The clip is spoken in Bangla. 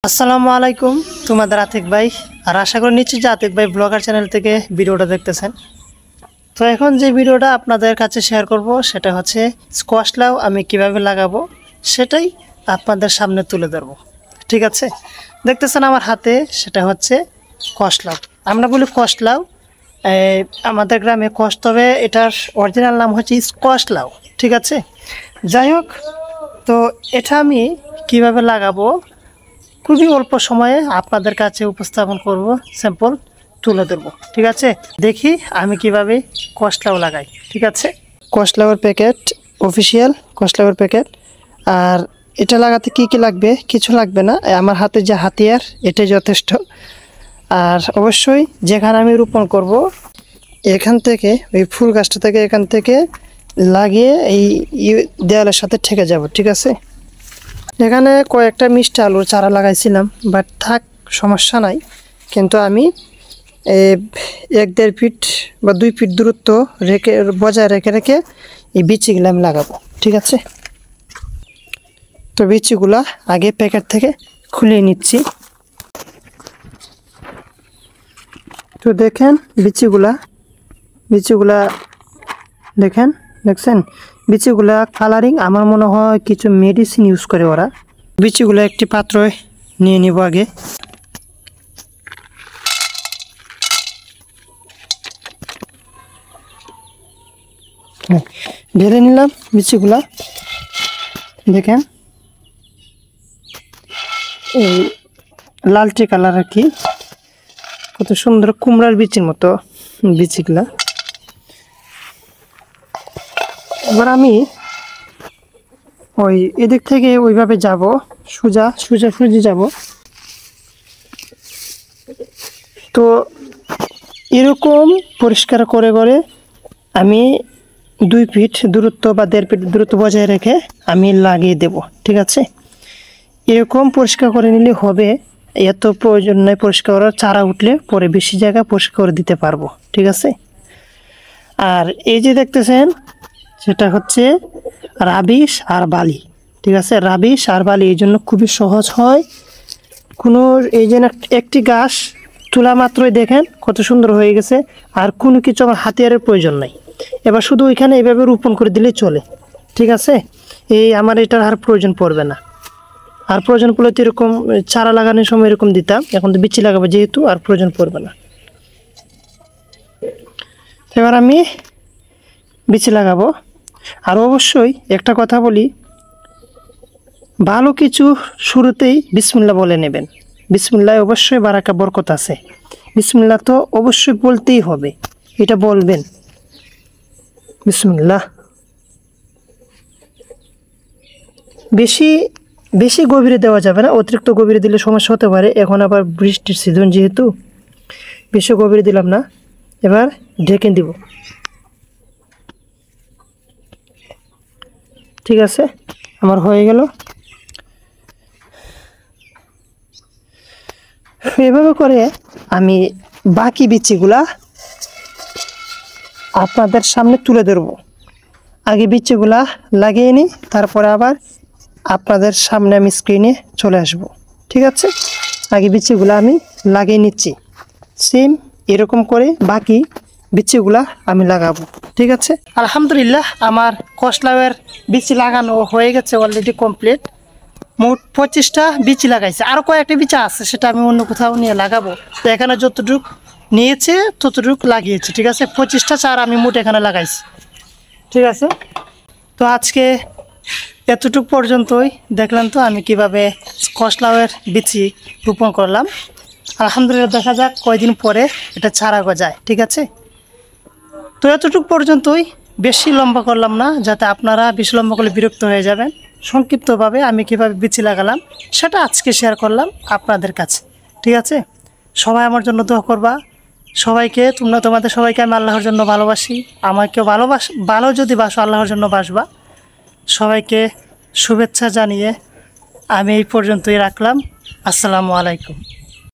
আসসালামু আলাইকুম, তোমাদের আতিক ভাই। আর আশা করি নিচ্ছি যে আতিক ভাই ব্লগার চ্যানেল থেকে ভিডিওটা দেখতেছেন। তো এখন যে ভিডিওটা আপনাদের কাছে শেয়ার করব সেটা হচ্ছে স্কোয়াশ লাউ আমি কিভাবে লাগাবো সেটাই আপনাদের সামনে তুলে ধরবো। ঠিক আছে, দেখতেছেন আমার হাতে সেটা হচ্ছে কষ লাউ। আমরা বলি কষ লাউ, আমাদের গ্রামে কষ, তবে এটার অরিজিনাল নাম হচ্ছে স্কোয়াশ লাউ। ঠিক আছে, যাই হোক, তো এটা আমি কিভাবে লাগাবো খুবই অল্প সময়ে আপনাদের কাছে উপস্থাপন করব, স্যাম্পল তুলে ধরবো। ঠিক আছে, দেখি আমি কিভাবে কষ লাউ লাগাই। ঠিক আছে, কষ লাউয়ের প্যাকেট, অফিসিয়াল কষ লাউয়ের প্যাকেট। আর এটা লাগাতে কি কি লাগবে? কিছু লাগবে না, আমার হাতে যে হাতিয়ার এটাই যথেষ্ট। আর অবশ্যই যেখানে আমি রোপণ করব এখান থেকে, ওই ফুল গাছটা থেকে এখান থেকে লাগিয়ে এই দেওয়ালের সাথে ঠেকে যাব। ঠিক আছে, এখানে কয়েকটা মিষ্টি আলুর চারা লাগাইছিলাম, বাট থাক, সমস্যা নাই। কিন্তু আমি 1-1.5 ফিট বা 2 ফিট দূরত্ব রেখে বজায় রেখে রেখে এই বিচিগুলো আমি লাগাবো। ঠিক আছে, তো বিচিগুলা আগে প্যাকেট থেকে খুলে নিচ্ছি। তো দেখেন বিচিগুলা দেখছেন বিচিগুলা কালারিং, আমার মনে হয় কিছু মেডিসিন ইউজ করে ওরা। বিচিগুলা একটি পাত্রে নিয়ে নিব আগে। ঢেলে নিলাম বিচিগুলা। দেখেন এই লালচে কালার আর কি, কত সুন্দর কুমড়ার বিচির মতো বিচিগুলা। এবার আমি ওই এদিক থেকে ওইভাবে যাব, সোজা যাব। তো এরকম পরিষ্কার করে করে আমি 2 ফিট দূরত্ব বা 1.5 ফিট দূরত্ব বজায় রেখে আমি লাগিয়ে দেব। ঠিক আছে, এরকম পরিষ্কার করে নিলে হবে, এত প্রয়োজন নয় পরিষ্কার করার। চারা উঠলে পরে বেশি জায়গা পরিষ্কার করে দিতে পারবো। ঠিক আছে, আর এই যে দেখতেছেন সেটা হচ্ছে রাবিশ আর বালি। ঠিক আছে, রাবিশ আর বালি এই জন্য খুবই সহজ হয়। কোনো এই যে একটি গাছ তোলা মাত্রই দেখেন কত সুন্দর হয়ে গেছে, আর কোনো কিছু আমার হাতিয়ারের প্রয়োজন নাই। এবার শুধু ওইখানে এইভাবে রোপণ করে দিলেই চলে। ঠিক আছে, আমার এটার আর প্রয়োজন পড়বে না। আর প্রয়োজন পড়লে তো এরকম চারা লাগানোর সময় এরকম দিতাম, এখন তো বিচি লাগাবো যেহেতু আর প্রয়োজন পড়বে না। এবার আমি বিচি লাগাবো। আর অবশ্যই একটা কথা বলি, ভালো কিছু শুরুতেই বিসমিল্লাহ বলে নেবেন। বিসমিল্লাহ অবশ্যই বারাকা বরকত আছে, বিসমিল্লাহ তো অবশ্যই বলতেই হবে, এটা বলবেন বিসমিল্লাহ। বেশি গভীরে দেওয়া যাবে না, অতিরিক্ত গভীরে দিলে সমস্যা হতে পারে। এখন আবার বৃষ্টির সিজন যেহেতু বেশি গভীরে দিলাম না। এবার ঢেকে দিব। ঠিক আছে, আমার হয়ে গেল। এভাবে করে আমি বাকি বিচিগুলা আপনাদের সামনে তুলে ধরব। আগে বিচিগুলা লাগিয়ে নিই, তারপরে আবার আপনাদের সামনে আমি স্ক্রিনে চলে আসব। ঠিক আছে, আগে বিচিগুলা আমি লাগিয়ে নিচ্ছি। সেম এরকম করে বাকি বিচিগুলা আমি লাগাবো। ঠিক আছে, আলহামদুলিল্লাহ আমার কষ লাউয়ের বিচি লাগানো হয়ে গেছে, অলরেডি কমপ্লিট। মোট 25টা বিচি লাগাইছে, আরও কয়েকটা বিচি আছে, সেটা আমি অন্য কোথাও নিয়ে লাগাবো। তো এখানে যতটুক নিয়েছে ততটুক লাগিয়েছি। ঠিক আছে, 25টা চারা আমি মোট এখানে লাগাইছি। ঠিক আছে, তো আজকে এতটুক পর্যন্তই। দেখলাম তো আমি কিভাবে কষ লাউয়ের বিচি রোপণ করলাম। আলহামদুলিল্লাহ, দেখা যাক কয়দিন পরে এটা চারা গজায়। ঠিক আছে, তো এতটুক পর্যন্তই, বেশি লম্বা করলাম না, যাতে আপনারা বেশি লম্বা করলে বিরক্ত হয়ে যাবেন। সংক্ষিপ্তভাবে আমি কীভাবে বিচি লাগালাম সেটা আজকে শেয়ার করলাম আপনাদের কাছে। ঠিক আছে, সবাই আমার জন্য দোয়া করবা। সবাইকে তোমাদের সবাইকে আমি আল্লাহর জন্য ভালোবাসি। আমাকেও ভালো যদি বাসো আল্লাহর জন্য বাসবা। সবাইকে শুভেচ্ছা জানিয়ে আমি এই পর্যন্তই রাখলাম। আসসালামু আলাইকুম।